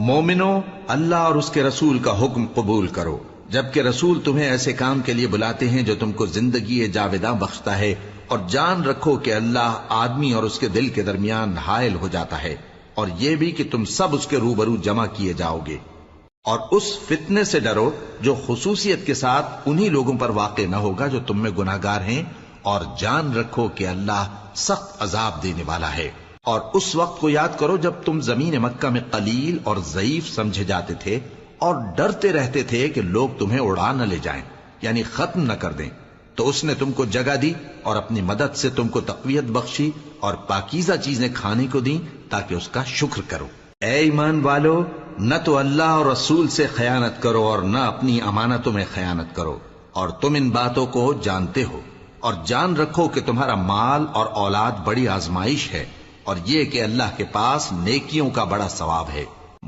مومنو، اللہ اور اس کے رسول کا حکم قبول کرو، جبکہ رسول تمہیں ایسے کام کے لیے بلاتے ہیں جو تم کو زندگی جاوداں بخشتا ہے، اور جان رکھو کہ اللہ آدمی اور اس کے دل کے درمیان حائل ہو جاتا ہے، اور یہ بھی کہ تم سب اس کے روبرو جمع کیے جاؤ گے۔ اور اس فتنے سے ڈرو جو خصوصیت کے ساتھ انہی لوگوں پر واقع نہ ہوگا جو تم میں گناہگار ہیں، اور جان رکھو کہ اللہ سخت عذاب دینے والا ہے۔ اور اس وقت کو یاد کرو جب تم زمین مکہ میں قلیل اور ضعیف سمجھے جاتے تھے اور ڈرتے رہتے تھے کہ لوگ تمہیں اڑا نہ لے جائیں، یعنی ختم نہ کر دیں، تو اس نے تم کو جگہ دی اور اپنی مدد سے تم کو تقویت بخشی اور پاکیزہ چیزیں کھانے کو دیں تاکہ اس کا شکر کرو۔ اے ایمان والو، نہ تو اللہ اور رسول سے خیانت کرو اور نہ اپنی امانتوں میں خیانت کرو، اور تم ان باتوں کو جانتے ہو، اور جان رکھو کہ تمہارا مال اور اولاد بڑی آزمائش ہے، اور یہ کہ اللہ کے پاس نیکیوں کا بڑا ثواب ہے۔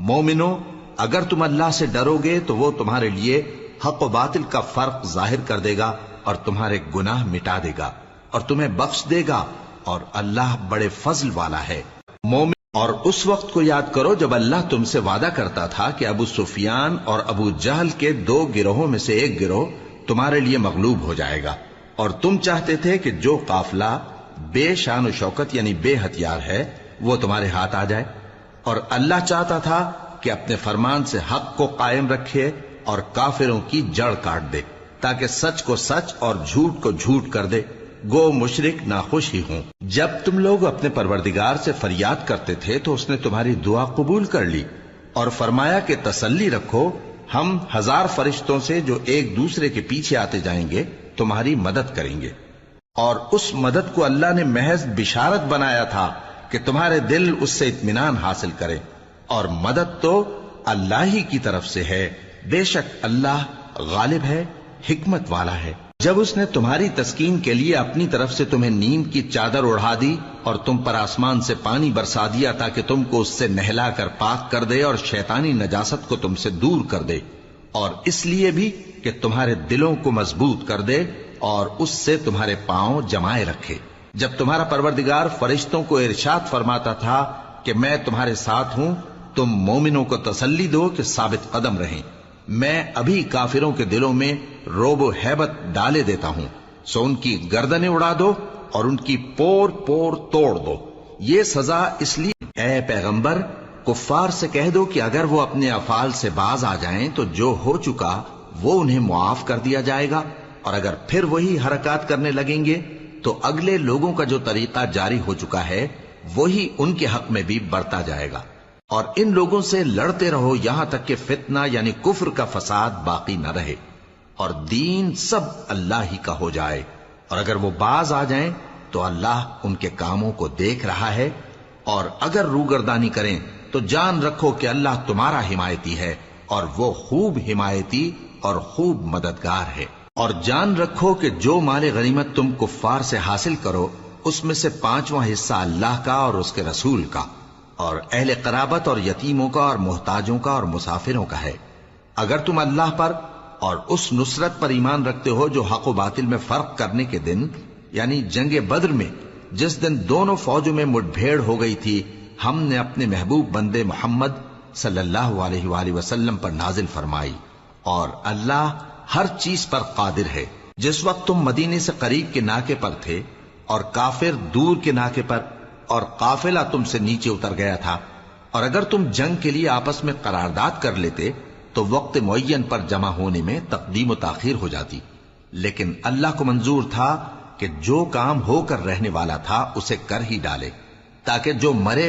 مومنو، اگر تم اللہ سے ڈرو گے تو وہ تمہارے لیے حق و باطل کا فرق ظاہر کر دے گا اور تمہارے گناہ مٹا دے گا اور تمہیں بخش دے گا، اور اللہ بڑے فضل والا ہے۔ مومن، اور اس وقت کو یاد کرو جب اللہ تم سے وعدہ کرتا تھا کہ ابو سفیان اور ابو جہل کے 2 گروہوں میں سے ایک گروہ تمہارے لیے مغلوب ہو جائے گا، اور تم چاہتے تھے کہ جو قافلہ بے شان و شوکت یعنی بے ہتھیار ہے وہ تمہارے ہاتھ آ جائے، اور اللہ چاہتا تھا کہ اپنے فرمان سے حق کو قائم رکھے اور کافروں کی جڑ کاٹ دے، تاکہ سچ کو سچ اور جھوٹ کو جھوٹ کر دے، گو مشرک ناخوش ہی ہوں۔ جب تم لوگ اپنے پروردگار سے فریاد کرتے تھے تو اس نے تمہاری دعا قبول کر لی اور فرمایا کہ تسلی رکھو، ہم 1000 فرشتوں سے جو ایک دوسرے کے پیچھے آتے جائیں گے تمہاری مدد کریں گے۔ اور اس مدد کو اللہ نے محض بشارت بنایا تھا کہ تمہارے دل اس سے اطمینان حاصل کرے، اور مدد تو اللہ ہی کی طرف سے ہے، بے شک اللہ غالب ہے، حکمت والا ہے۔ جب اس نے تمہاری تسکین کے لیے اپنی طرف سے تمہیں نیند کی چادر اڑھا دی اور تم پر آسمان سے پانی برسا دیا تاکہ تم کو اس سے نہلا کر پاک کر دے اور شیطانی نجاست کو تم سے دور کر دے، اور اس لیے بھی کہ تمہارے دلوں کو مضبوط کر دے اور اس سے تمہارے پاؤں جمائے رکھے، جب تمہارا پروردگار فرشتوں کو ارشاد فرماتا تھا کہ میں تمہارے ساتھ ہوں، تم مومنوں کو تسلی دو کہ ثابت قدم رہیں، میں ابھی کافروں کے دلوں میں رعب و ہیبت ڈالے دیتا ہوں، سو ان کی گردنیں اڑا دو اور ان کی پور پور توڑ دو۔ یہ سزا اس لیے اے پیغمبر کفار سے کہہ دو کہ اگر وہ اپنے افعال سے باز آ جائیں تو جو ہو چکا وہ انہیں معاف کر دیا جائے گا، اور اگر پھر وہی حرکات کرنے لگیں گے تو اگلے لوگوں کا جو طریقہ جاری ہو چکا ہے وہی ان کے حق میں بھی برتا جائے گا، اور ان لوگوں سے لڑتے رہو یہاں تک کہ فتنہ یعنی کفر کا فساد باقی نہ رہے اور دین سب اللہ ہی کا ہو جائے، اور اگر وہ باز آ جائیں تو اللہ ان کے کاموں کو دیکھ رہا ہے، اور اگر روگردانی کریں تو جان رکھو کہ اللہ تمہارا حمایتی ہے اور وہ خوب حمایتی اور خوب مددگار ہے۔ اور جان رکھو کہ جو مال غنیمت تم کفار سے حاصل کرو اس میں سے 5واں حصہ اللہ کا اور اس کے رسول کا اور اہل قرابت اور یتیموں کا اور محتاجوں کا اور مسافروں کا ہے۔ اگر تم اللہ پر اور اس نصرت پر ایمان رکھتے ہو جو حق و باطل میں فرق کرنے کے دن یعنی جنگ بدر میں جس دن دونوں فوجوں میں مٹ بھیڑ ہو گئی تھی ہم نے اپنے محبوب بندے محمد صلی اللہ علیہ وآلہ وسلم پر نازل فرمائی، اور اللہ ہر چیز پر قادر ہے۔ جس وقت تم مدینے سے قریب کے ناکے پر تھے اور کافر دور کے ناکے پر، اور قافلہ تم سے نیچے اتر گیا تھا، اور اگر تم جنگ کے لیے آپس میں قرارداد کر لیتے تو وقت معین پر جمع ہونے میں تقدیم و تاخیر ہو جاتی، لیکن اللہ کو منظور تھا کہ جو کام ہو کر رہنے والا تھا اسے کر ہی ڈالے، تاکہ جو مرے